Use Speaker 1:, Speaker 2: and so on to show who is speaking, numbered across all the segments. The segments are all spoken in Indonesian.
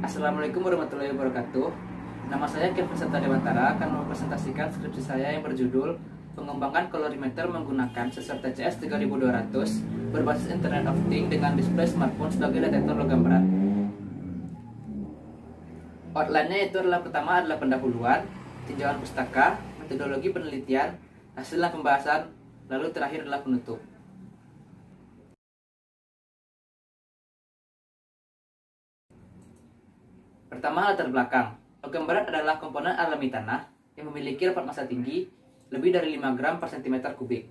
Speaker 1: Assalamualaikum warahmatullahi wabarakatuh. Nama saya Kevin Seta Dewantara akan mempresentasikan skripsi saya yang berjudul Pengembangan Kolorimeter menggunakan sensor TCS 3200 berbasis Internet of Things dengan display smartphone sebagai detektor logam berat. Outline-nya itu pertama adalah pendahuluan, tinjauan pustaka, metodologi penelitian, hasil pembahasan, lalu terakhir adalah penutup. Pertama, latar belakang. Logam berat adalah komponen alami tanah yang memiliki rapat massa tinggi lebih dari 5 gram per cm kubik.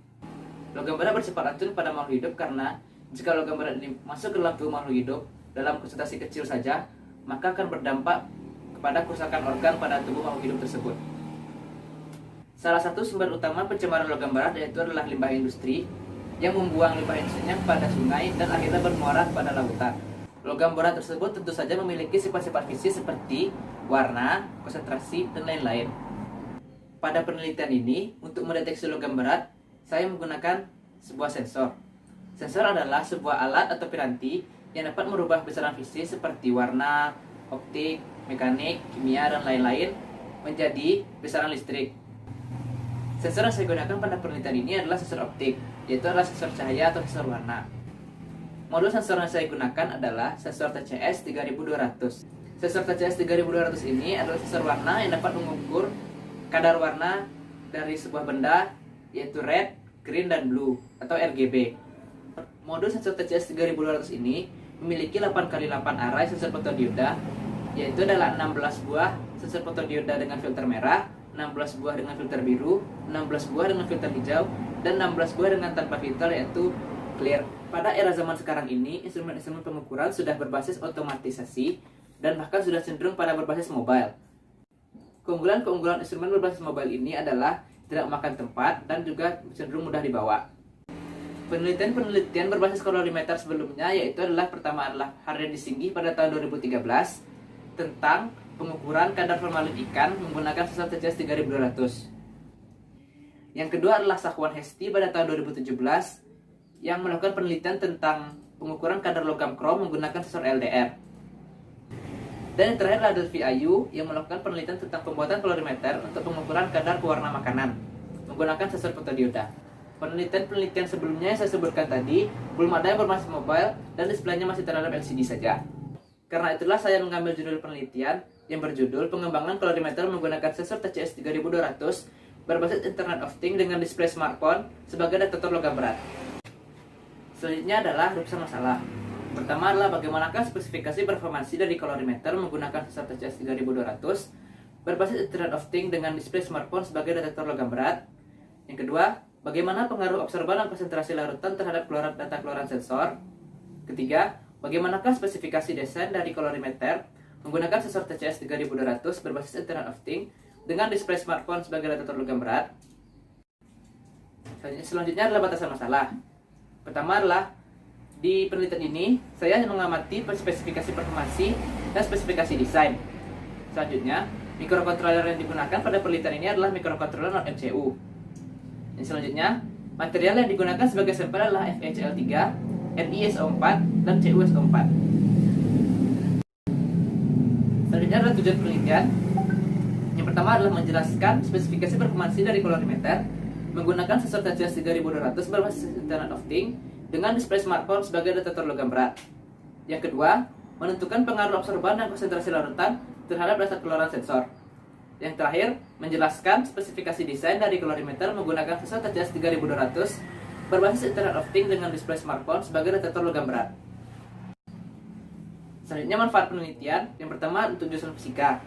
Speaker 1: Logam berat bersifat racun pada makhluk hidup karena jika logam berat ini masuk ke dalam tubuh makhluk hidup dalam konsentrasi kecil saja, maka akan berdampak kepada kerusakan organ pada tubuh makhluk hidup tersebut. Salah satu sumber utama pencemaran logam berat yaitu adalah limbah industri yang membuang limbah industrinya pada sungai dan akhirnya bermuara pada lautan. Logam berat tersebut tentu saja memiliki sifat-sifat fisik seperti warna, konsentrasi, dan lain-lain. Pada penelitian ini, untuk mendeteksi logam berat, saya menggunakan sebuah sensor. Sensor adalah sebuah alat atau piranti yang dapat merubah besaran fisik seperti warna, optik, mekanik, kimia, dan lain-lain menjadi besaran listrik. Sensor yang saya gunakan pada penelitian ini adalah sensor optik, yaitu adalah sensor cahaya atau sensor warna. Modul sensor yang saya gunakan adalah sensor TCS 3200. Sensor TCS 3200 ini adalah sensor warna yang dapat mengukur kadar warna dari sebuah benda, yaitu red, green, dan blue atau RGB. Modul sensor TCS 3200 ini memiliki 8x8 array sensor fotodioda, yaitu adalah 16 buah sensor fotodioda dengan filter merah, 16 buah dengan filter biru, 16 buah dengan filter hijau, dan 16 buah dengan tanpa filter yaitu clear. Pada era zaman sekarang ini, instrumen-instrumen pengukuran sudah berbasis otomatisasi dan bahkan sudah cenderung pada berbasis mobile. Keunggulan-keunggulan instrumen berbasis mobile ini adalah tidak memakan tempat dan juga cenderung mudah dibawa. Penelitian berbasis kolorimeter sebelumnya yaitu pertama adalah Hardy Singgi pada tahun 2013 tentang pengukuran kadar formalin ikan menggunakan sensor TCS 3200. Yang kedua adalah Sahwan Hesti pada tahun 2017 yang melakukan penelitian tentang pengukuran kadar logam krom menggunakan sensor LDR. Dan yang terakhir adalah Delvi Ayu yang melakukan penelitian tentang pembuatan kolorimeter untuk pengukuran kadar pewarna makanan menggunakan sensor fotodioda. Penelitian-penelitian sebelumnya yang saya sebutkan tadi belum ada yang berbasis mobile dan displaynya masih terhadap LCD saja. Karena itulah saya mengambil judul penelitian yang berjudul Pengembangan Kolorimeter menggunakan sensor TCS 3200 berbasis Internet of Things dengan display smartphone sebagai detektor logam berat. Selanjutnya adalah rumusan masalah. Pertama adalah bagaimanakah spesifikasi performansi dari kolorimeter menggunakan sensor TCS 3200 berbasis Internet of Things dengan display smartphone sebagai detektor logam berat. Yang kedua, bagaimana pengaruh absorban dan konsentrasi larutan terhadap data keluaran sensor. Ketiga, bagaimanakah spesifikasi desain dari kolorimeter menggunakan sensor TCS 3200 berbasis Internet of Things dengan display smartphone sebagai detektor logam berat. Selanjutnya adalah batasan masalah. Pertama adalah di penelitian ini saya mengamati spesifikasi performansi dan spesifikasi desain. Selanjutnya, mikrokontroler yang digunakan pada penelitian ini adalah mikrokontroler non-MCU. Dan selanjutnya, material yang digunakan sebagai sampel adalah FeCl3, NiSO4, dan CuSO4. Selanjutnya adalah tujuan penelitian. Yang pertama adalah menjelaskan spesifikasi performansi dari kolorimeter menggunakan sensor TCS 3200 berbasis Internet of Things dengan display smartphone sebagai detektor logam berat. Yang kedua, menentukan pengaruh absorban dan konsentrasi larutan terhadap data keluaran sensor. Yang terakhir, menjelaskan spesifikasi desain dari kolorimeter menggunakan sensor TCS 3200 berbasis Internet of Things dengan display smartphone sebagai detektor logam berat. Selanjutnya manfaat penelitian. Yang pertama untuk jurusan fisika.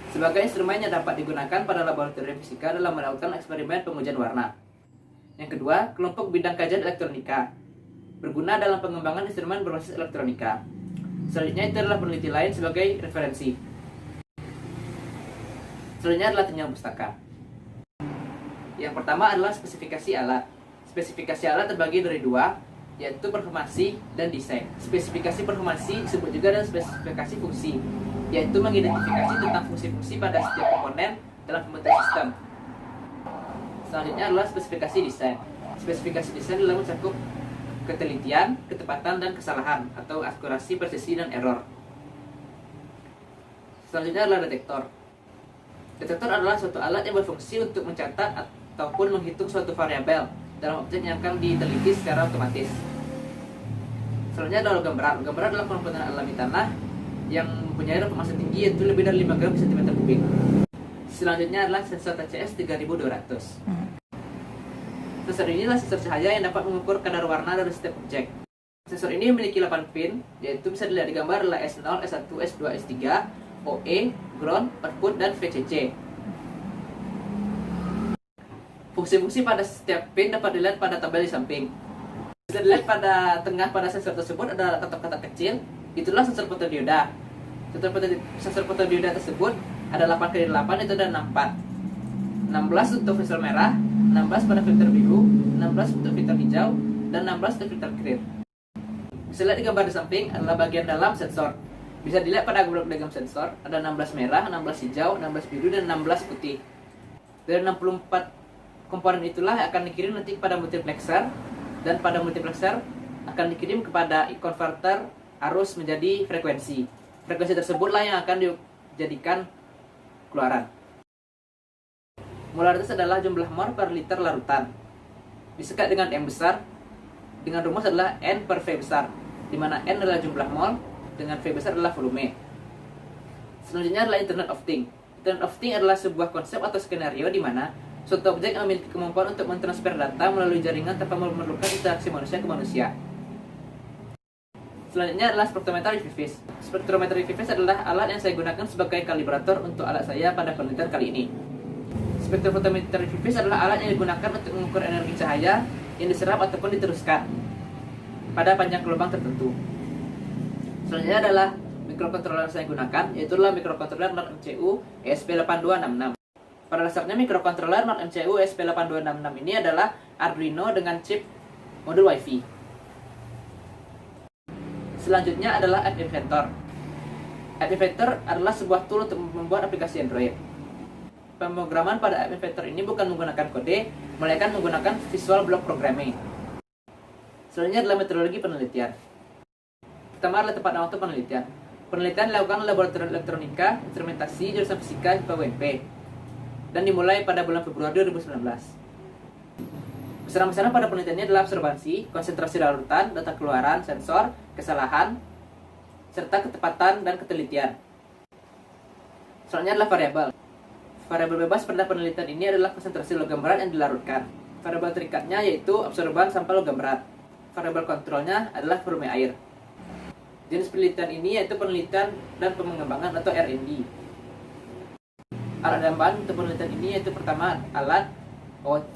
Speaker 1: Sebagai instrumen yang dapat digunakan pada laboratorium fisika dalam melakukan eksperimen pengujian warna. Yang kedua, kelompok bidang kajian elektronika. Berguna dalam pengembangan instrumen berbasis elektronika. Selanjutnya itu adalah peneliti lain sebagai referensi. Selanjutnya adalah tinjauan pustaka. Yang pertama adalah spesifikasi alat. Spesifikasi alat terbagi dari dua, yaitu performansi dan desain. Spesifikasi performansi disebut juga dengan spesifikasi fungsi, yaitu mengidentifikasi tentang fungsi-fungsi pada setiap komponen dalam pembentuk sistem. Selanjutnya adalah spesifikasi desain. Spesifikasi desain adalah mencakup ketelitian, ketepatan, dan kesalahan atau akurasi, presisi, dan error. Selanjutnya adalah detektor. Detektor adalah suatu alat yang berfungsi untuk mencatat ataupun menghitung suatu variabel dalam objek yang akan diteliti secara otomatis. Selanjutnya adalah logam berat. Logam berat adalah komponen alami tanah yang mempunyai massa tinggi, yaitu lebih dari 5 gram per cm kubik. Selanjutnya adalah sensor TCS 3200. Sensor ini adalah sensor cahaya yang dapat mengukur kadar warna dari setiap objek. Sensor ini memiliki 8 pin, yaitu bisa dilihat di gambar adalah S0, S1, S2, S3, OE, ground, output, dan VCC. Fungsi-fungsi pada setiap pin dapat dilihat pada tabel di samping. Bisa dilihat pada tengah pada sensor tersebut ada kotak-kotak kecil, itulah sensor fotodioda. Sensor fotodioda tersebut ada 8x8, itu ada 64. 16 untuk filter merah, 16 pada filter biru, 16 untuk filter hijau, dan 16 untuk filter clear. Bisa lihat di gambar di samping adalah bagian dalam sensor. Bisa dilihat pada blok diagram sensor ada 16 merah, 16 hijau, 16 biru, dan 16 putih. Dari 64 komponen itulah akan dikirim nanti kepada multiplexer, dan pada multiplexer akan dikirim kepada converter arus menjadi frekuensi. Frekuensi tersebutlah yang akan dijadikan keluaran. Molaritas adalah jumlah mol per liter larutan. Disekat dengan M besar dengan rumus adalah N per V besar, di mana N adalah jumlah mol dengan V besar adalah volume. Selanjutnya adalah Internet of Things. Internet of Things adalah sebuah konsep atau skenario di mana suatu objek memiliki kemampuan untuk mentransfer data melalui jaringan tanpa memerlukan interaksi manusia ke manusia. Selanjutnya adalah spektrometer UV-Vis. Spektrometer UV-Vis adalah alat yang saya gunakan sebagai kalibrator untuk alat saya pada penelitian kali ini. Spektrometer UV-Vis adalah alat yang digunakan untuk mengukur energi cahaya yang diserap ataupun diteruskan pada panjang gelombang tertentu. Selanjutnya adalah mikrokontroler yang saya gunakan, yaitu adalah mikrokontroler Nord MCU ESP8266. Pada dasarnya mikrokontroler Nord MCU ESP8266 ini adalah Arduino dengan chip modul Wi-Fi. Selanjutnya adalah App Inventor. App Inventor adalah sebuah tool untuk membuat aplikasi Android. Pemrograman pada App Inventor ini bukan menggunakan kode, melainkan menggunakan Visual Block Programming. Selanjutnya adalah metodologi penelitian. Pertama adalah tempat dan waktu penelitian. Penelitian dilakukan oleh Laboratorium Elektronika, Instrumentasi, Jurusan Fisika, UMP, dan dimulai pada bulan Februari 2019. Besaran-besaran pada penelitiannya adalah absorbansi, konsentrasi larutan, data keluaran, sensor, kesalahan, serta ketepatan dan ketelitian. Selanjutnya adalah variabel. Variabel bebas pada penelitian ini adalah konsentrasi logam berat yang dilarutkan. Variabel terikatnya yaitu absorban sampai logam berat. Variabel kontrolnya adalah volume air. Jenis penelitian ini yaitu penelitian dan pengembangan atau R&D. Alat tambahan untuk penelitian ini yaitu pertama alat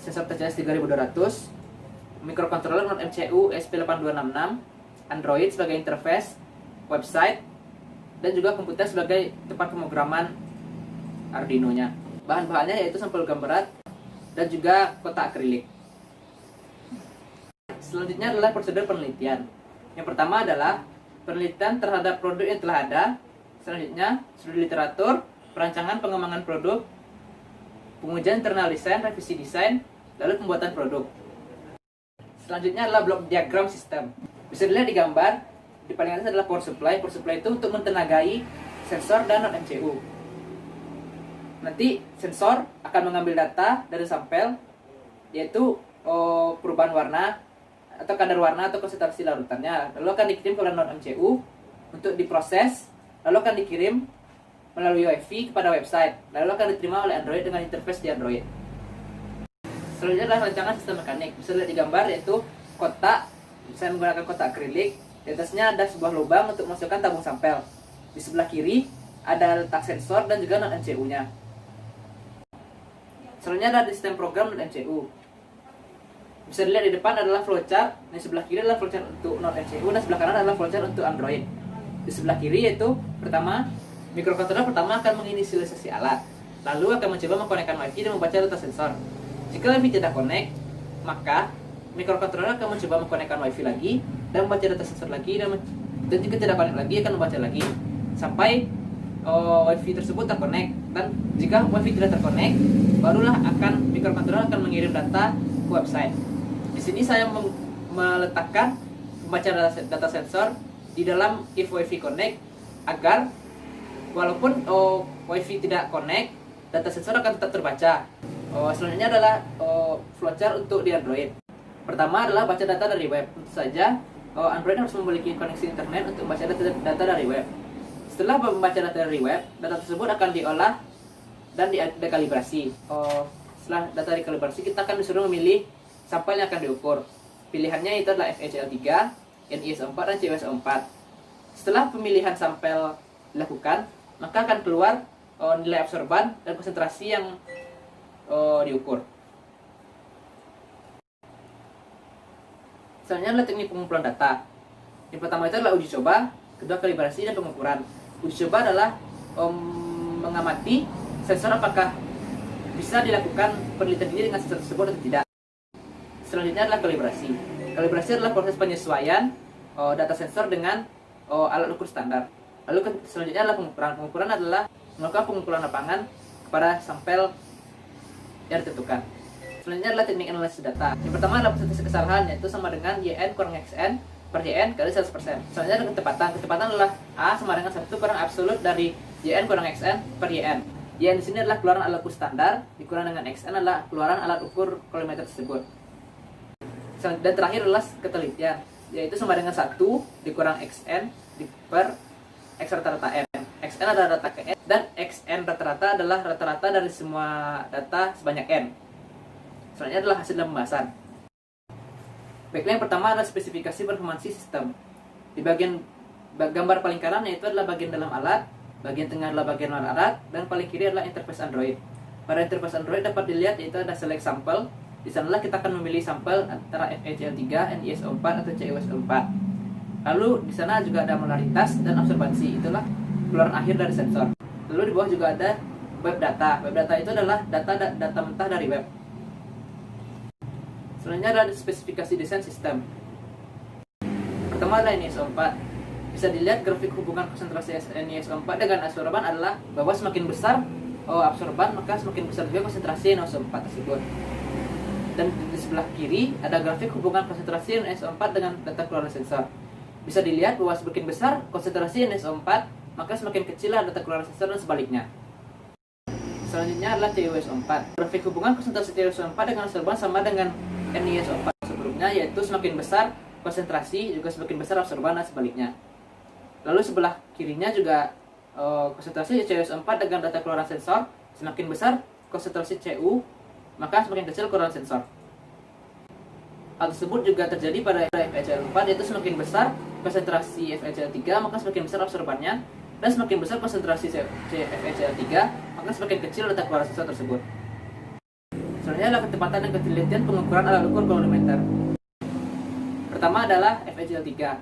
Speaker 1: sensor TCS 3200, mikrokontroler Nord MCU ESP8266, Android sebagai interface, website, dan juga komputer sebagai tempat pemrograman Arduino-nya. Bahan-bahannya yaitu sampel logam berat dan juga kotak akrilik. Selanjutnya adalah prosedur penelitian. Yang pertama adalah penelitian terhadap produk yang telah ada. Selanjutnya studi literatur, perancangan pengembangan produk, pengujian internal desain, revisi desain, lalu pembuatan produk. Selanjutnya adalah blok diagram sistem. Bisa dilihat di gambar, di paling atas adalah power supply. Power supply itu untuk mentenagai sensor dan Nord MCU. Nanti sensor akan mengambil data dari sampel, yaitu perubahan warna atau kadar warna atau konsentrasi larutannya. Lalu akan dikirim ke Nord MCU untuk diproses, lalu akan dikirim melalui Wi-Fi kepada website, lalu akan diterima oleh Android dengan interface di Android. Selanjutnya adalah rancangan sistem mekanik. Bisa lihat di gambar yaitu kotak. Saya menggunakan kotak akrilik. Di atasnya ada sebuah lubang untuk memasukkan tabung sampel. Di sebelah kiri ada letak sensor dan juga Nord MCU-nya. Selanjutnya ada sistem program Nord MCU. Bisa dilihat di depan adalah flowchart. Di sebelah kiri adalah flowchart untuk Nord MCU dan sebelah kanan adalah flowchart untuk Android. Di sebelah kiri yaitu pertama mikrokontroler pertama akan menginisialisasi alat, lalu akan mencoba mengkonekkan Wi-Fi dan membaca data sensor. Jika Wi-Fi tidak connect, maka mikrokontroler akan mencoba mengkonekkan Wi-Fi lagi dan membaca data sensor lagi, dan jika tidak connect lagi akan membaca lagi sampai Wi-Fi tersebut terkonek. Dan jika Wi-Fi tidak terkonek, barulah mikrokontroler akan mengirim data ke website. Di sini saya meletakkan membaca data sensor di dalam if Wi-Fi connect agar walaupun WiFi tidak connect, data sensor akan tetap terbaca. Selanjutnya adalah flowchart untuk di Android. Pertama adalah baca data dari web. Tentu saja Android harus memiliki koneksi internet untuk membaca data dari web. Setelah membaca data dari web, data tersebut akan diolah dan dekalibrasi. Setelah data dekalibrasi, kita akan disuruh memilih sampel yang akan diukur. Pilihannya itu adalah FHCl3, NIS4, dan CWSO4. Setelah pemilihan sampel dilakukan, maka akan keluar nilai absorban dan konsentrasi yang diukur. Selanjutnya adalah teknik pengumpulan data. Yang pertama itu adalah uji coba, kedua kalibrasi dan pengukuran. Uji coba adalah mengamati sensor apakah bisa dilakukan penelitian ini dengan sensor tersebut atau tidak. Selanjutnya adalah kalibrasi. Kalibrasi adalah proses penyesuaian data sensor dengan alat ukur standar. Lalu selanjutnya adalah pengukuran. Pengukuran adalah melakukan pengumpulan lapangan kepada sampel yang ditentukan. Selanjutnya adalah teknik analisis data. Yang pertama adalah persentase kesalahan, yaitu sama dengan YN kurang XN per YN kali 100%. Selanjutnya adalah ketepatan. Ketepatan adalah A sama dengan 1 kurang absolut dari YN kurang XN per YN. YN di sini adalah keluaran alat ukur standar, dikurang dengan XN adalah keluaran alat ukur kolorimeter tersebut. Dan terakhir adalah ketelitian, yaitu sama dengan 1 dikurang XN per X rata-rata N. XN adalah data N, dan XN rata-rata adalah rata-rata dari semua data sebanyak N. Selanjutnya adalah hasil dalam pembahasan. Baiklah, yang pertama adalah spesifikasi performansi sistem. Di bagian gambar paling kanan yaitu adalah bagian dalam alat, bagian tengah adalah bagian luar alat, dan paling kiri adalah interface Android. Pada interface Android dapat dilihat yaitu ada select sampel. Di sanalah kita akan memilih sampel antara FHCl3, NIS4, atau CWSO4. Lalu di sana juga ada molaritas dan absorbansi, itulah keluaran akhir dari sensor. Lalu di bawah juga ada web data. Web data itu adalah data mentah dari web. Selanjutnya adalah spesifikasi desain sistem. Pertama adalah NIS4. Bisa dilihat grafik hubungan konsentrasi NIS4 dengan absorban adalah bahwa semakin besar absorban, maka semakin besar juga konsentrasi NIS4 tersebut. Dan di sebelah kiri ada grafik hubungan konsentrasi NIS4 dengan data keluaran sensor. Bisa dilihat bahwa semakin besar konsentrasi NIS4, maka semakin kecillah data keluaran sensor dan sebaliknya. Selanjutnya adalah CWSO4. Grafik hubungan konsentrasi CWSO4 dengan absorban sama dengan NIS4 sebelumnya, yaitu semakin besar konsentrasi juga semakin besar absorban dan sebaliknya. Lalu sebelah kirinya juga konsentrasi CWSO4 dengan data keluaran sensor, semakin besar konsentrasi CU, maka semakin kecil keluaran sensor. Hal tersebut juga terjadi pada FHCl4, yaitu semakin besar konsentrasi FHCl3, maka semakin besar absorbannya, dan semakin besar konsentrasi FHCl3, maka semakin kecil data keluaran sensor tersebut. Selanjutnya adalah ketepatan dan ketelitian pengukuran alat ukur kolorimeter. Pertama adalah FHCl3.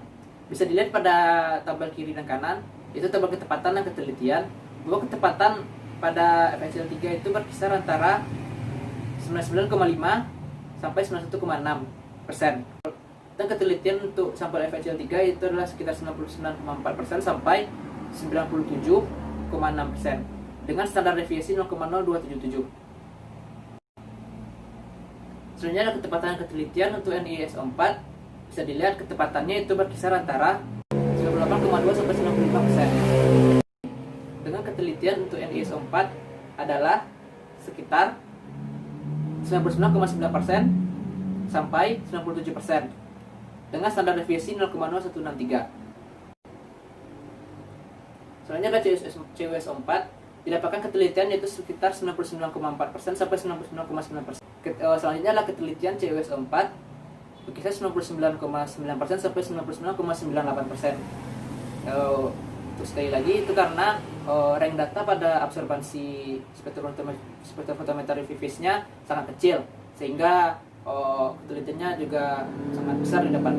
Speaker 1: Bisa dilihat pada tabel kiri dan kanan, itu tabel ketepatan dan ketelitian, bahwa ketepatan pada FHCl3 itu berkisar antara 99,5 sampai 91,6%. Dan ketelitian untuk sampel FHCl3 itu adalah sekitar 99,4% sampai 97,6% dengan standar deviasi 0,0277. Selanjutnya ada ketepatan ketelitian untuk NIS4. Bisa dilihat ketepatannya itu berkisar antara 98,2 sampai 95%. Dengan ketelitian untuk NIS4 adalah sekitar 99,9% sampai 97% dengan standar deviasi 0,0163. Selanjutnya ada CWSO4. Didapatkan ketelitian yaitu sekitar 99,4% sampai 99,9%. Selanjutnya adalah ketelitian CWSO4 berkisar 99,9% sampai 99,98%. Untuk sekali lagi itu karena rank data pada absorbansi spektrofotometer Vivis-nya sangat kecil, sehingga ketelitiannya juga sangat besar didapat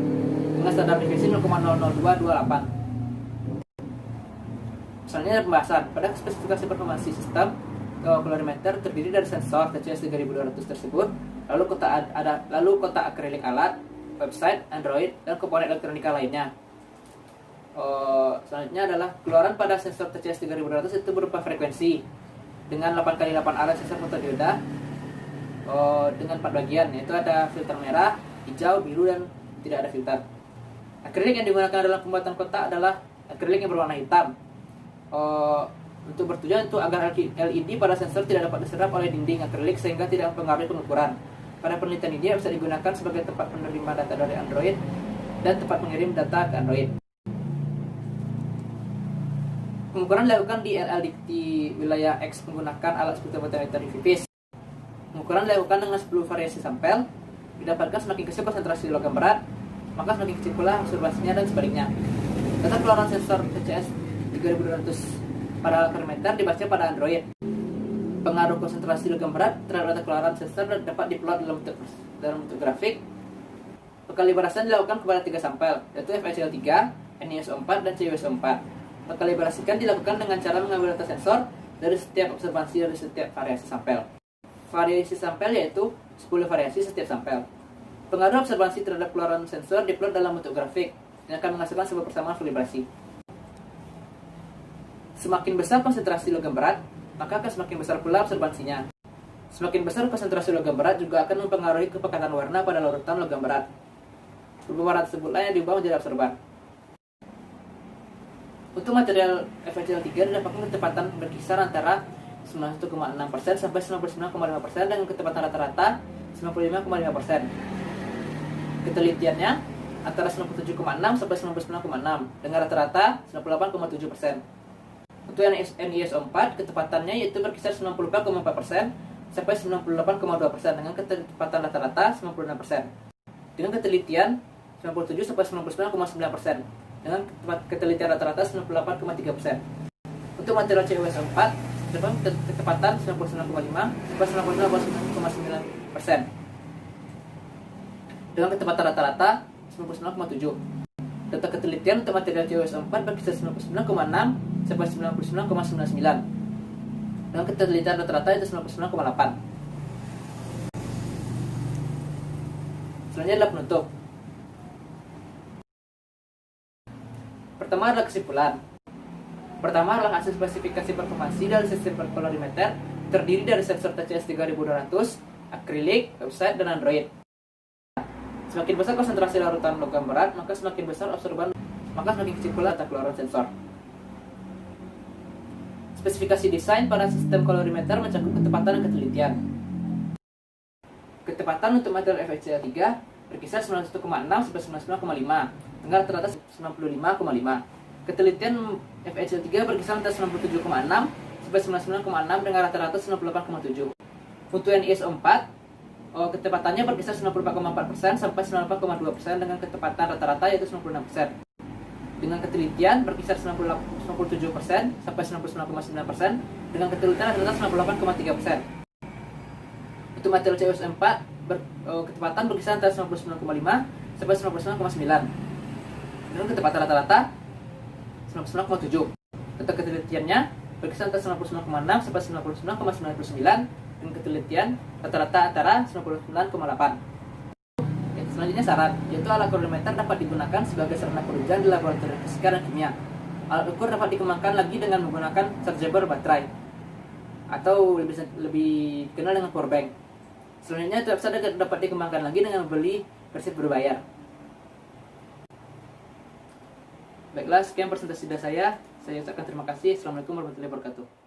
Speaker 1: dengan standar deviasi 0,00228. Selanjutnya pembahasan. Pada spesifikasi performansi sistem kolorimeter terdiri dari sensor TCS 3200 tersebut, lalu kotak akrilik alat, website, Android, dan komponen elektronika lainnya. Selanjutnya adalah keluaran pada sensor TCS 3200 itu berupa frekuensi dengan 8x8 array sensor fotodioda dengan 4 bagian, yaitu ada filter merah, hijau, biru, dan tidak ada filter. Akrilik yang digunakan dalam pembuatan kotak adalah akrilik yang berwarna hitam. untuk bertujuan untuk agar LED pada sensor tidak dapat diserap oleh dinding akrilik sehingga tidak mempengaruhi pengukuran. Pada penelitian ini bisa digunakan sebagai tempat menerima data dari Android dan tempat mengirim data ke Android. Pengukuran dilakukan di LLDT wilayah X menggunakan alat spektrometer tipis. Pengukuran dilakukan dengan 10 variasi sampel. Didapatkan semakin kecil konsentrasi logam berat, maka semakin kecil pula absorbasinya dan sebaliknya. Data keluaran sensor TCS 3200 pada kalorimeter dibaca pada Android. Pengaruh konsentrasi logam berat terhadap data keluaran sensor dapat diplot dalam bentuk grafik. Pekalibrasian dilakukan kepada 3 sampel, yaitu FHCl3, NiSO4, dan CuSO4. Pekalibrasikan dilakukan dengan cara mengambil data sensor dari setiap observasi dari setiap variasi sampel. Variasi sampel yaitu 10 variasi setiap sampel. Pengaruh observasi terhadap keluaran sensor diplot dalam bentuk grafik yang akan menghasilkan sebuah persamaan kalibrasi. Semakin besar konsentrasi logam berat, maka akan semakin besar pula observasinya. Semakin besar konsentrasi logam berat juga akan mempengaruhi kepekatan warna pada larutan logam berat. Perubahan warna tersebutlah yang diubah menjadi absorban. Untuk material FHCl3 didapatkan kecepatan berkisar antara 91,6% sampai 99,5% dengan kecepatan rata-rata 95,5%. Ketelitiannya antara 97,6 sampai 99,6 dengan rata-rata 98,7%. Untuk NiSO4 kecepatannya yaitu berkisar 94,4% sampai 98,2% dengan kecepatan rata-rata 96%. Dengan ketelitian 97 sampai 99,9% dengan ketelitian rata-rata 98,3%. Untuk material CuSO4 dapat kecepatan 99,5 sampai 99,9% dengan kecepatan rata-rata 99,7. Data ketelitian untuk material CuSO4 berkisar 99,6 sampai 99,99 dengan ketelitian rata-rata itu 99,8. Selanjutnya adalah penutup. Pertama adalah kesimpulan. Pertama adalah hasil spesifikasi performansi dari sistem kalorimeter terdiri dari sensor TCS 3200, akrilik, website, dan Android. Semakin besar konsentrasi larutan logam berat, maka semakin besar absorban, maka semakin kecil pula data keluaran sensor. Spesifikasi desain pada sistem kalorimeter mencakup ketepatan dan ketelitian. Ketepatan untuk material FHCl3 berkisar 91,6 sampai 99,5 dengan rata-rata 95,5. Ketelitian FHCl3 berkisar antara 97,6 sampai 99,6 dengan rata-rata 98,7. Untuk NiSO4 kecepatannya berkisar 94,4% sampai 94,2% dengan kecepatan rata-rata yaitu 96%. Dengan ketelitian berkisar 97% sampai 99,9% dengan ketelitian rata-rata 98,3%. Untuk material CuSO4 kecepatan berkisar antara 99,5 sampai 99,9 dengan kecepatan rata-rata 99,7. Untuk ketelitiannya berkisar antara 99,6 sampai 99,99 dengan ketelitian rata-rata antara 99,8. Selanjutnya syarat, yaitu alat kalorimeter dapat digunakan sebagai sarana pengujian di laboratorium fisika dan kimia. Alat ukur dapat dikembangkan lagi dengan menggunakan chargeable baterai atau lebih dikenal dengan powerbank. Selanjutnya website dapat dikembangkan lagi dengan membeli versi berbayar. Baiklah, sekian presentasi dari saya. Saya ucapkan terima kasih. Assalamualaikum warahmatullahi wabarakatuh.